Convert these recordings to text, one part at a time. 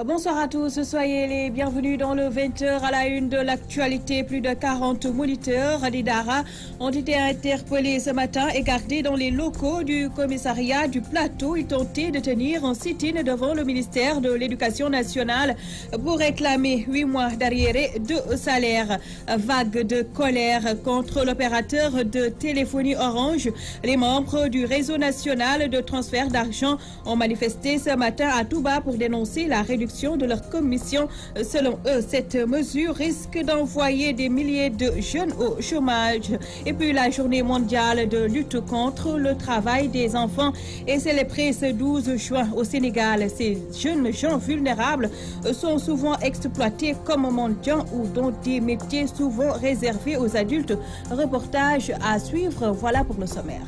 Bonsoir à tous, soyez les bienvenus dans le 20h à la une de l'actualité. Plus de 40 moniteurs des Dara ont été interpellés ce matin et gardés dans les locaux du commissariat du Plateau. Ils tentaient de tenir un sit-in devant le ministère de l'Éducation nationale pour réclamer 8 mois d'arriérés de salaire. Vague de colère contre l'opérateur de téléphonie Orange. Les membres du réseau national de transfert d'argent ont manifesté ce matin à Touba pour dénoncer la réduction de leur commission. Selon eux, cette mesure risque d'envoyer des milliers de jeunes au chômage. Et puis la journée mondiale de lutte contre le travail des enfants est célébrée ce 12 juin au Sénégal. Ces jeunes gens vulnérables sont souvent exploités comme mendiants ou dans des métiers souvent réservés aux adultes. Reportage à suivre, voilà pour le sommaire.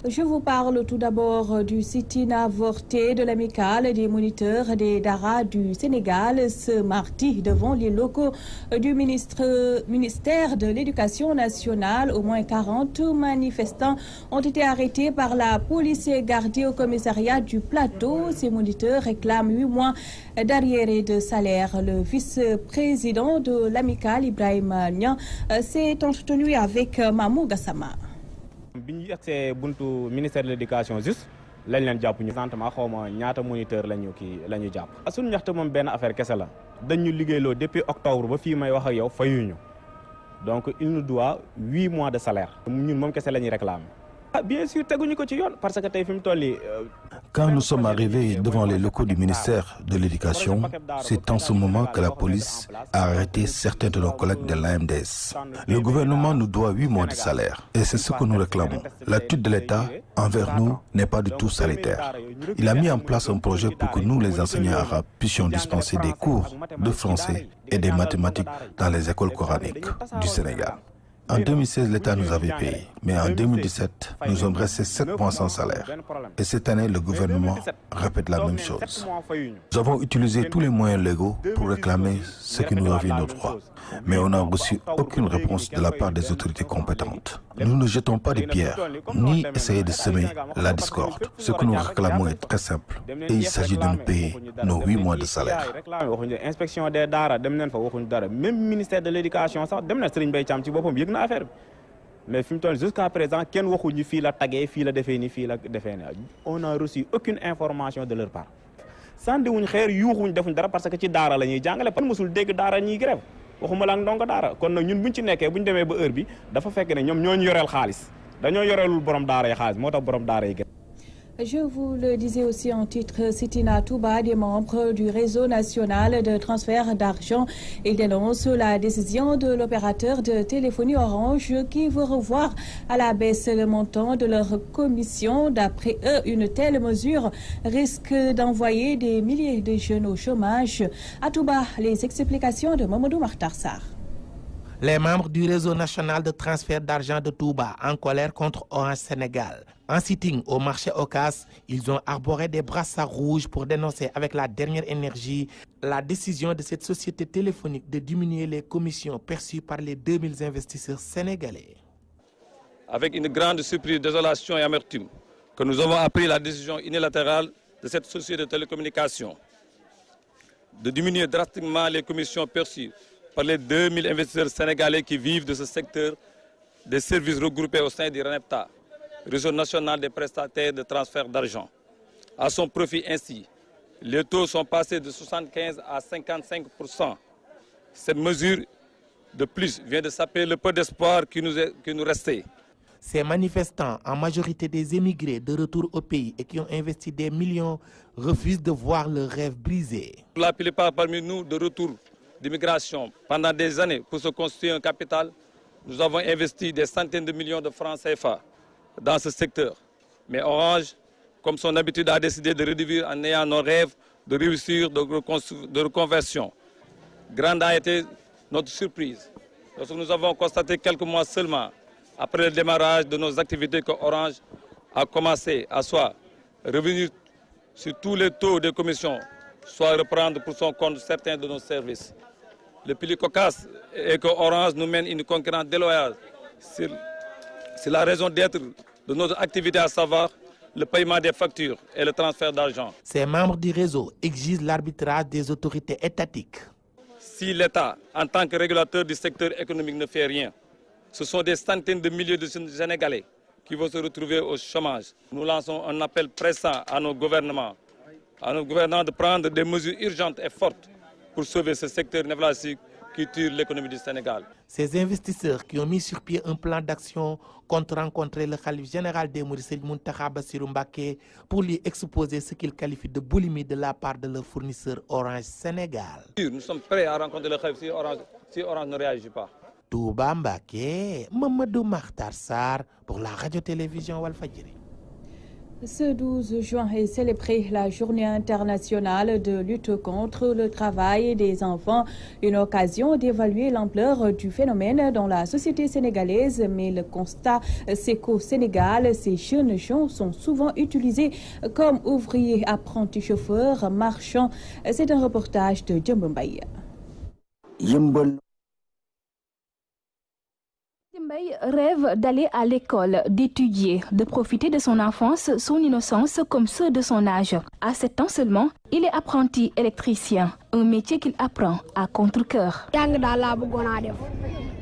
Je vous parle tout d'abord du sit-in avorté de l'amicale des moniteurs des Dara du Sénégal ce mardi devant les locaux du ministère de l'Éducation nationale. Au moins 40 manifestants ont été arrêtés par la police et gardés au commissariat du Plateau. Ces moniteurs réclament 8 mois d'arriérés de salaire. Le vice-président de l'amicale, Ibrahim Niang, s'est entretenu avec Mamou Gassama. bi ñu yegsee buntu ministère de l'éducation juste lañ leen jàpp ñu présentement xawma ñaata moniteur lañu jàpp suñu ñaxte moom benn affaire kese la dañ ñu liggéeyloo depuis octobre ba fii may wax ak yow fayuñu donc il nous doit 8 mois de salaire ñun moom kese la ñuy réclamer. Bien sûr teguñu ko ci yoon parce que tey fi mu toll nii. Quand nous sommes arrivés devant les locaux du ministère de l'Éducation, c'est en ce moment que la police a arrêté certains de nos collègues de l'AMDS. Le gouvernement nous doit 8 mois de salaire et c'est ce que nous réclamons. L'attitude de l'État envers nous n'est pas du tout sanitaire. Il a mis en place un projet pour que nous, les enseignants arabes, puissions dispenser des cours de français et des mathématiques dans les écoles coraniques du Sénégal. En 2016, l'État nous avait payé, mais en 2017, nous sommes restés 7 mois sans salaire. Et cette année, le gouvernement répète la même chose. Nous avons utilisé tous les moyens légaux pour réclamer ce qui nous revient nos droits, mais on n'a reçu aucune réponse de la part des autorités compétentes. Nous ne jetons pas des pierres, ni essayer de semer la discorde. Ce que nous réclamons est très simple, et il s'agit de nous payer nos 8 mois de salaire. Inspection des Dara, même ministère de l'Éducation, mais jusqu'à présent, on n'a reçu aucune information de leur part. Sans dire parce que ci Dara lañuy jàngale pas musul dégg Dara ñi grève waxuma la ndongo Dara kon nak ñun buñ ci nekké buñ démé ba heure bi dafa fekk né ñom ñoo ñu yoreel xaalis dañoo yorelul borom Dara yi xaalis motax borom Dara yi. Je vous le disais aussi en titre, sit-in à Touba, des membres du réseau national de transfert d'argent. Ils dénoncent la décision de l'opérateur de téléphonie Orange qui veut revoir à la baisse le montant de leur commission. D'après eux, une telle mesure risque d'envoyer des milliers de jeunes au chômage. À Touba, les explications de Mamadou Martarsar. Les membres du réseau national de transfert d'argent de Touba en colère contre Orange Sénégal. En sitting au marché Ocas, ils ont arboré des brassards rouges pour dénoncer avec la dernière énergie la décision de cette société téléphonique de diminuer les commissions perçues par les 2000 investisseurs sénégalais. Avec une grande surprise, désolation et amertume, que nous avons appris la décision unilatérale de cette société de télécommunications de diminuer drastiquement les commissions perçues par les 2000 investisseurs sénégalais qui vivent de ce secteur des services regroupés au sein du RENEPTA, Réseau national des prestataires de transfert d'argent. À son profit ainsi, les taux sont passés de 75 à 55%. Cette mesure de plus vient de saper le peu d'espoir qui nous restait. Ces manifestants, en majorité des émigrés de retour au pays et qui ont investi des millions, refusent de voir leur rêve brisé. La plupart parmi nous de retour d'immigration pendant des années pour se construire un capital, nous avons investi des centaines de millions de francs CFA dans ce secteur. Mais Orange, comme son habitude, a décidé de réduire en ayant nos rêves de réussir de reconversion. Grande a été notre surprise lorsque nous avons constaté quelques mois seulement après le démarrage de nos activités que Orange a commencé à soit revenir sur tous les taux de commission, soit reprendre pour son compte certains de nos services. Le plus cocasse est que Orange nous mène une concurrence déloyale. C'est la raison d'être de notre activité, à savoir le paiement des factures et le transfert d'argent. Ces membres du réseau exigent l'arbitrage des autorités étatiques. Si l'État, en tant que régulateur du secteur économique, ne fait rien, ce sont des centaines de milliers de Sénégalais qui vont se retrouver au chômage. Nous lançons un appel pressant à nos gouvernants de prendre des mesures urgentes et fortes pour sauver ce secteur névralgique qui tue l'économie du Sénégal. Ces investisseurs qui ont mis sur pied un plan d'action comptent rencontrer le khalife général des Mourides Serigne Mountakha Bassirou Mbacké pour lui exposer ce qu'il qualifie de boulimie de la part de leur fournisseur Orange Sénégal. Nous sommes prêts à rencontrer le khalife si Orange ne réagit pas. Touba Mbacké, Mamadou Makhtar Sarr pour la radio-télévision Walfadjri. Ce 12 juin est célébrée la Journée internationale de lutte contre le travail des enfants, une occasion d'évaluer l'ampleur du phénomène dans la société sénégalaise. Mais le constat, c'est qu'au Sénégal, ces jeunes gens sont souvent utilisés comme ouvriers, apprentis chauffeurs, marchands. C'est un reportage de Djembo Mbaye. Mbaye rêve d'aller à l'école, d'étudier, de profiter de son enfance, son innocence comme ceux de son âge. À 7 ans seulement, il est apprenti électricien, un métier qu'il apprend à contre-cœur.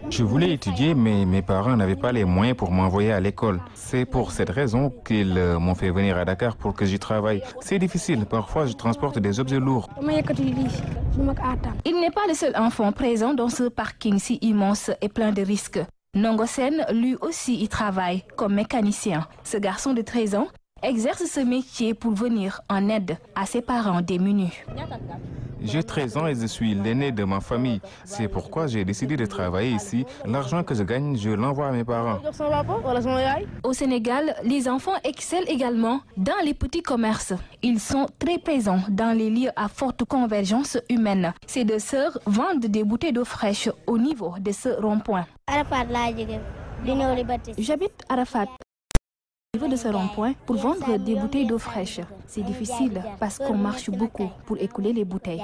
Je voulais étudier, mais mes parents n'avaient pas les moyens pour m'envoyer à l'école. C'est pour cette raison qu'ils m'ont fait venir à Dakar pour que j'y travaille. C'est difficile, parfois je transporte des objets lourds. Il n'est pas le seul enfant présent dans ce parking si immense et plein de risques. Nongosen, lui aussi, y travaille comme mécanicien. Ce garçon de 13 ans exerce ce métier pour venir en aide à ses parents démunis. J'ai 13 ans et je suis l'aîné de ma famille. C'est pourquoi j'ai décidé de travailler ici. L'argent que je gagne, je l'envoie à mes parents. Au Sénégal, les enfants excellent également dans les petits commerces. Ils sont très présents dans les lieux à forte convergence humaine. Ces deux sœurs vendent des bouteilles d'eau fraîche au niveau de ce rond-point. J'habite Arafat. Au niveau de ce rond-point pour vendre des bouteilles d'eau fraîche. C'est difficile parce qu'on marche beaucoup pour écouler les bouteilles.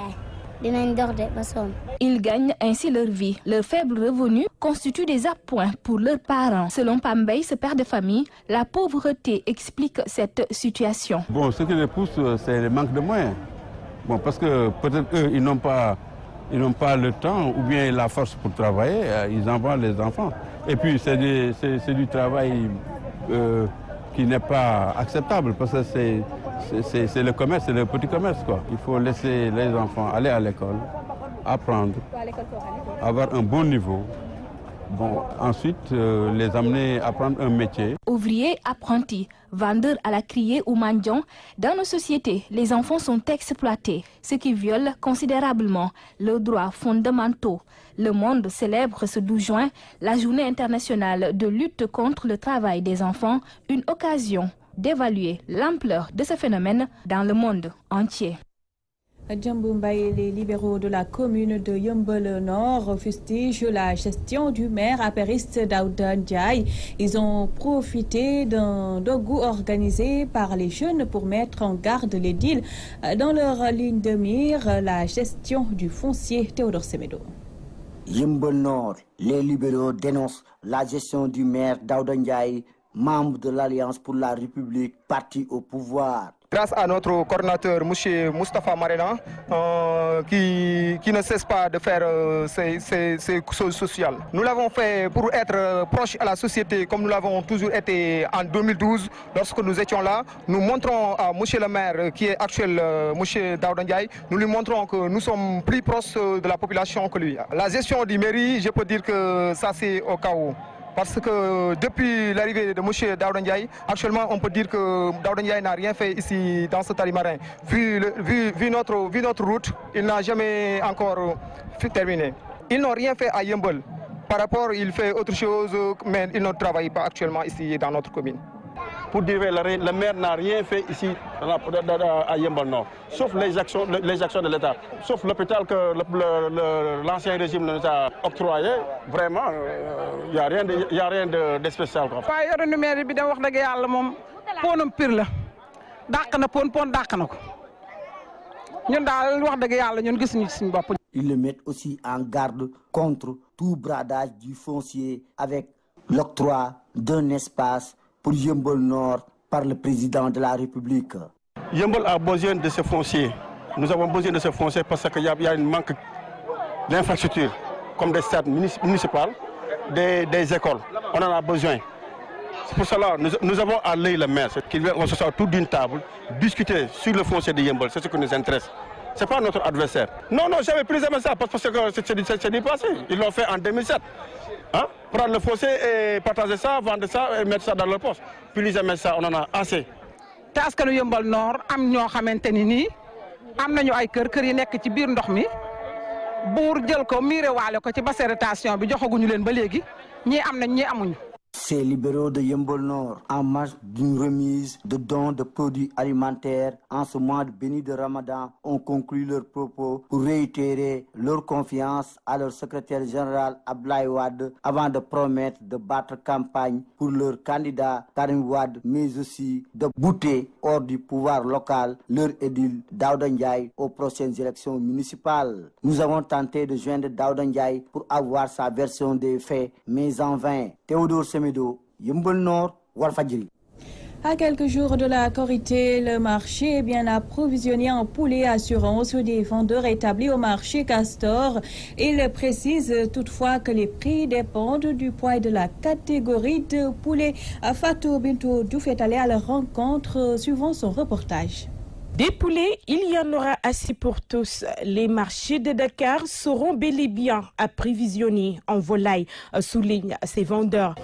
Ils gagnent ainsi leur vie. Leur faible revenu constitue des appoints pour leurs parents. Selon Pambay, ce père de famille, la pauvreté explique cette situation. Bon, ce qui les pousse, c'est le manque de moyens. Bon, parce que peut-être eux, ils n'ont pas le temps ou bien la force pour travailler, ils envoient les enfants. Et puis c'est du travail qui n'est pas acceptable parce que c'est le commerce, c'est le petit commerce, quoi. Il faut laisser les enfants aller à l'école, apprendre, avoir un bon niveau. Bon, ensuite, les amener à apprendre un métier. Ouvriers, apprentis, vendeurs à la criée ou mendiants, dans nos sociétés, les enfants sont exploités, ce qui viole considérablement leurs droits fondamentaux. Le monde célèbre ce 12 juin la Journée internationale de lutte contre le travail des enfants, une occasion d'évaluer l'ampleur de ce phénomène dans le monde entier. Djembo Mbaye, les libéraux de la commune de Yeumbeul-Nord fustigent la gestion du maire apériste Daouda Ndiaye. Ils ont profité d'un dogu organisé par les jeunes pour mettre en garde l'édile dans leur ligne de mire, la gestion du foncier. Théodore Semedo. Yeumbeul-Nord, les libéraux dénoncent la gestion du maire Daouda Ndiaye, membre de l'Alliance pour la République, parti au pouvoir. Grâce à notre coordinateur, M. Moustapha Marena, qui ne cesse pas de faire ces choses sociales. Nous l'avons fait pour être proche à la société, comme nous l'avons toujours été en 2012. Lorsque nous étions là, nous montrons à M. le maire, qui est actuel M. Daouda Ndiaye, nous lui montrons que nous sommes plus proches de la population que lui. La gestion du mairie, je peux dire que ça c'est au chaos. Parce que depuis l'arrivée de M. Daouda Ndiaye, actuellement on peut dire que Daouda Ndiaye n'a rien fait ici dans ce talimarin. Vu notre route, il n'a jamais encore terminé. Ils n'ont rien fait à Yeumbeul. Par rapport, il fait autre chose, mais il ne travaille pas actuellement ici dans notre commune. pour dire le maire n'a rien fait ici à Yeumbeul Nord, sauf les actions de l'État, sauf l'hôpital que l'ancien régime nous a octroyé. Vraiment, il n'y a rien de spécial. Ils le mettent aussi en garde contre tout bradage du foncier avec l'octroi d'un espace pour Yeumbeul Nord par le président de la République. Yeumbeul a besoin de ce foncier. Nous avons besoin de ce foncier parce qu'il y a un manque d'infrastructures, comme des stades municipaux, des écoles. On en a besoin. C'est pour cela que nous avons à l'œil le maire, qu'on se soit tout d'une table, discuter sur le foncier de Yeumbeul, c'est ce qui nous intéresse. Ce n'est pas notre adversaire. Non, j'avais plus aimé ça parce que c'est du passé. Ils l'ont fait en 2007. Hein? Prendre le foncier et partager ça, vendre ça et mettre ça dans leur poste. Puis ils aimaient ça, on en a assez. Taskanu Yeumbeul Nord am ñoo xamanteni ni am nañu ay kër yi nekk ci biir ndox mi buur jël ko miré walé ko ci bassin rétention bi joxaguñu leen ba légui ñi am nañ ñi amuñu. Ces libéraux de Yeumbeul Nord, en marge d'une remise de dons de produits alimentaires en ce mois béni de Ramadan, ont conclu leurs propos pour réitérer leur confiance à leur secrétaire général Abdoulaye Wade avant de promettre de battre campagne pour leur candidat Karim Wade, mais aussi de bouter hors du pouvoir local leur édile Daouda Ndiaye aux prochaines élections municipales. Nous avons tenté de joindre Daouda Ndiaye pour avoir sa version des faits, mais en vain. Théodore Semedo, Yeumbeul Nord, Walfadjri. À quelques jours de la Korité, le marché est bien approvisionné en poulet assurance des vendeurs établis au marché Castor. Il précise toutefois que les prix dépendent du poids et de la catégorie de poulet. Fatou Bintou Diouf est allé à la rencontre suivant son reportage. Des poulets, il y en aura assez pour tous. Les marchés de Dakar seront bel et bien approvisionnés en volaille, soulignent ces vendeurs.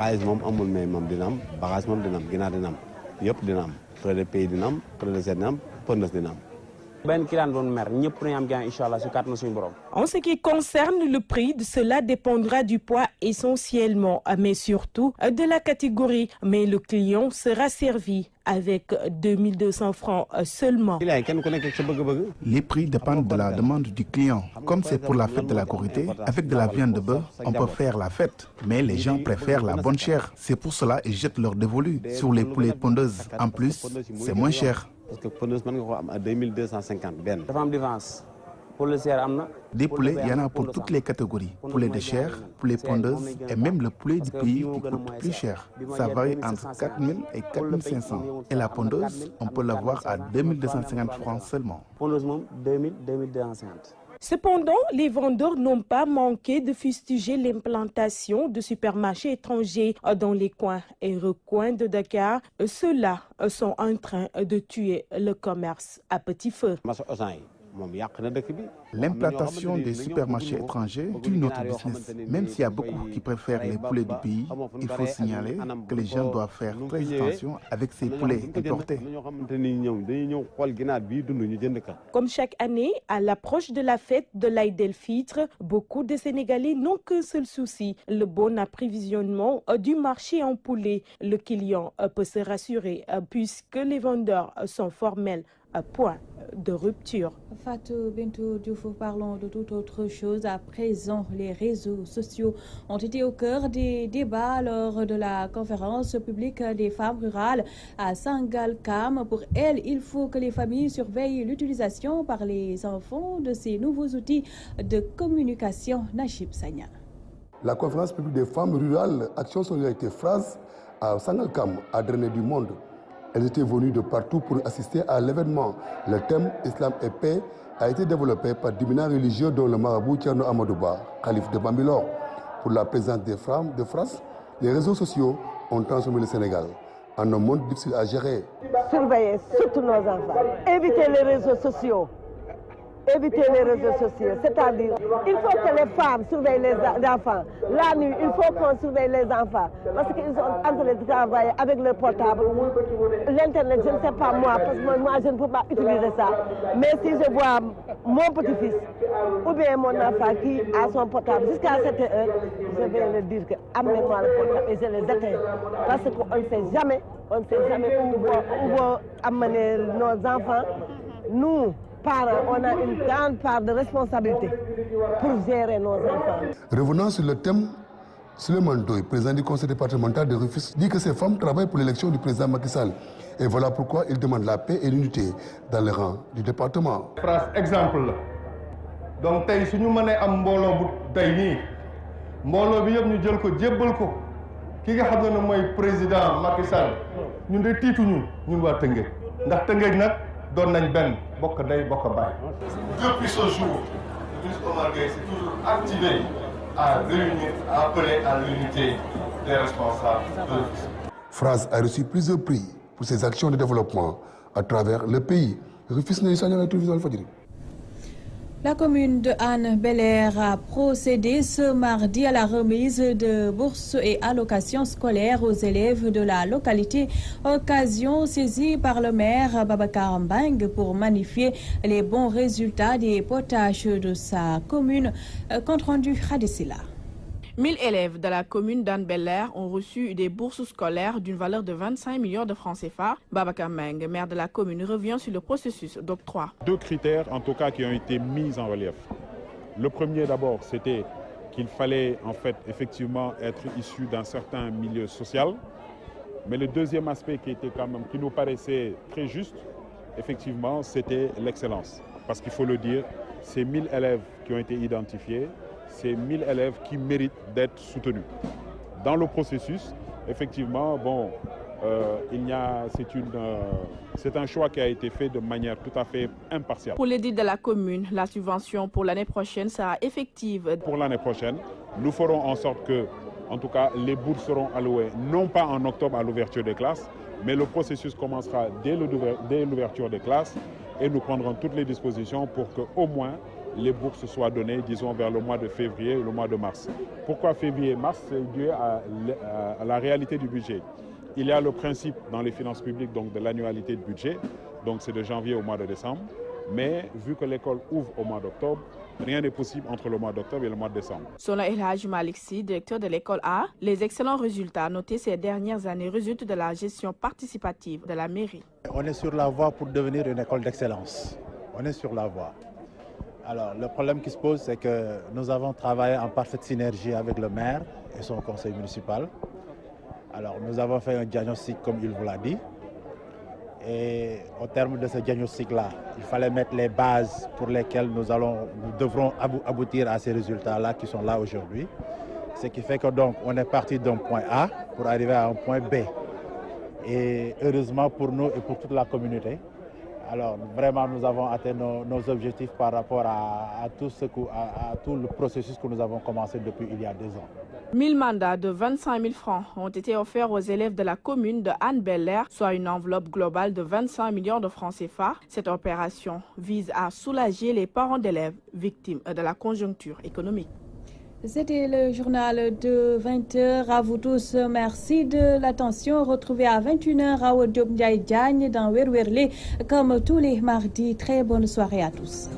En ce qui concerne le prix, de cela dépendra du poids essentiellement, mais surtout de la catégorie. Mais le client sera servi avec 2200 francs seulement. Les prix dépendent de la demande du client. Comme c'est pour la fête de la Korité, avec de la viande de bœuf, on peut faire la fête. Mais les gens préfèrent la bonne chair. C'est pour cela qu'ils jettent leur dévolu sur les poulets pondeuses. En plus, c'est moins cher. Parce que pondeuse, à 2250. Des poulets, il y en a pour toutes les catégories. Poulet de chair, poulet pondeuse et même le poulet du pays qui coûte plus cher. Ça varie entre 4 000 et 4 500. Et la pondeuse, on peut l'avoir à 2250 francs seulement. Cependant, les vendeurs n'ont pas manqué de fustiger l'implantation de supermarchés étrangers dans les coins et recoins de Dakar. Ceux-là sont en train de tuer le commerce à petit feu. L'implantation des supermarchés étrangers tue notre business. Même s'il y a beaucoup qui préfèrent les poulets du pays, il faut signaler que les gens doivent faire très attention avec ces poulets importés. Comme chaque année, à l'approche de la fête de l'Aïd el-Fitr, beaucoup de Sénégalais n'ont qu'un seul souci, le bon approvisionnement du marché en poulet. Le client peut se rassurer puisque les vendeurs sont formels. Point de rupture. Fatou Bintou Diouf, parlons de toute autre chose. À présent, les réseaux sociaux ont été au cœur des débats lors de la conférence publique des femmes rurales à Sangalkam. Pour elles, il faut que les familles surveillent l'utilisation par les enfants de ces nouveaux outils de communication. Nachib Sagna. La conférence publique des femmes rurales Action Solidarité Phrase à Sangalkam a drainé du monde. Elles étaient venues de partout pour assister à l'événement. Le thème Islam et paix a été développé par d'éminents religieux dont le marabout Thierno Amadouba, calife de Bambilor. Pour la présence des femmes de France, les réseaux sociaux ont transformé le Sénégal en un monde difficile à gérer. Surveillez surtout nos enfants. Évitez les réseaux sociaux. Éviter les réseaux sociaux, c'est-à-dire il faut que les femmes surveillent les enfants. La nuit, il faut qu'on surveille les enfants parce qu'ils sont en train de travailler avec leur portable. L'internet, je ne sais pas moi, parce que moi je ne peux pas utiliser ça. Mais si je vois mon petit-fils ou bien mon enfant qui a son portable jusqu'à cette heure, je vais leur dire que amène-moi le portable et je les éteins parce qu'on ne sait jamais On ne sait jamais où vont amener nos enfants. Nous, parents, on a une grande part de responsabilité pour gérer nos enfants. Revenant sur le thème, Souleymane Ndoye, président du conseil départemental de Rufisque, dit que ces femmes travaillent pour l'élection du président Macky Sall. Et voilà pourquoi il demande la paix et l'unité dans les rangs du département. Phrase exemple. Donc tey su ñu mënee am mbooloo bu tey nii mbooloo bi yëpp ñu jël ko jébbal ko ki nga xam ne mooy président Macky Sall ñun de tiituñu ñun waa Tëngéej ndax Tëngéej nag doon nañ benn bokk ndey bokk baay. Depuis ce jour, le ministre Omar Gueye s'est toujours activé à réunir, à appeler à l'unité des responsables de Phrase a reçu plusieurs prix pour ses actions de développement à travers le pays. Rufisque n'est pas télévision Fadjri. La commune de Hann Bel-Air a procédé ce mardi à la remise de bourses et allocations scolaires aux élèves de la localité, occasion saisie par le maire Babacar Mbang pour magnifier les bons résultats des potages de sa commune. Compte rendu Khadisila. 1000 élèves de la commune d'Hann Bel-Air ont reçu des bourses scolaires d'une valeur de 25 millions de francs CFA. Babacar Mbang, maire de la commune, revient sur le processus d'octroi. 2 critères, en tout cas, qui ont été mis en relief. Le premier, d'abord, c'était qu'il fallait, en fait, effectivement, être issu d'un certain milieu social. Mais le deuxième aspect qui était quand même, qui nous paraissait très juste, effectivement, c'était l'excellence. Parce qu'il faut le dire, ces 1000 élèves qui ont été identifiés, c'est 1000 élèves qui méritent d'être soutenus. Dans le processus, effectivement, bon, c'est un choix qui a été fait de manière tout à fait impartiale. Pour l'édit de la commune, la subvention pour l'année prochaine sera effective. Pour l'année prochaine, nous ferons en sorte que, en tout cas, les bourses seront allouées, non pas en octobre à l'ouverture des classes, mais le processus commencera dès l'ouverture des classes et nous prendrons toutes les dispositions pour qu'au moins les bourses soient données, disons, vers le mois de février et le mois de mars. Pourquoi février-mars? C'est dû à la réalité du budget. Il y a le principe dans les finances publiques donc, de l'annualité de budget, donc c'est de janvier au mois de décembre. Mais vu que l'école ouvre au mois d'octobre, rien n'est possible entre le mois d'octobre et le mois de décembre. Selon El Hadj Malick Sy, directeur de l'école A, les excellents résultats notés ces dernières années résultent de la gestion participative de la mairie. On est sur la voie pour devenir une école d'excellence. On est sur la voie. Alors, le problème qui se pose, c'est que nous avons travaillé en parfaite synergie avec le maire et son conseil municipal. Alors, nous avons fait un diagnostic, comme il vous l'a dit. Et au terme de ce diagnostic-là, il fallait mettre les bases pour lesquelles nous devrons aboutir à ces résultats-là qui sont là aujourd'hui. Ce qui fait que donc, on est parti d'un point A pour arriver à un point B. Et heureusement pour nous et pour toute la communauté, alors vraiment nous avons atteint nos objectifs par rapport à tout le processus que nous avons commencé depuis il y a 2 ans. 1000 mandats de 25 000 francs ont été offerts aux élèves de la commune de Hann Bel-Air, soit une enveloppe globale de 25 millions de francs CFA. Cette opération vise à soulager les parents d'élèves victimes de la conjoncture économique. C'était le journal de 20h. À vous tous, merci de l'attention. Retrouvez à 21h à Diop Ndiaye Diagne dans Werwerlé comme tous les mardis. Très bonne soirée à tous.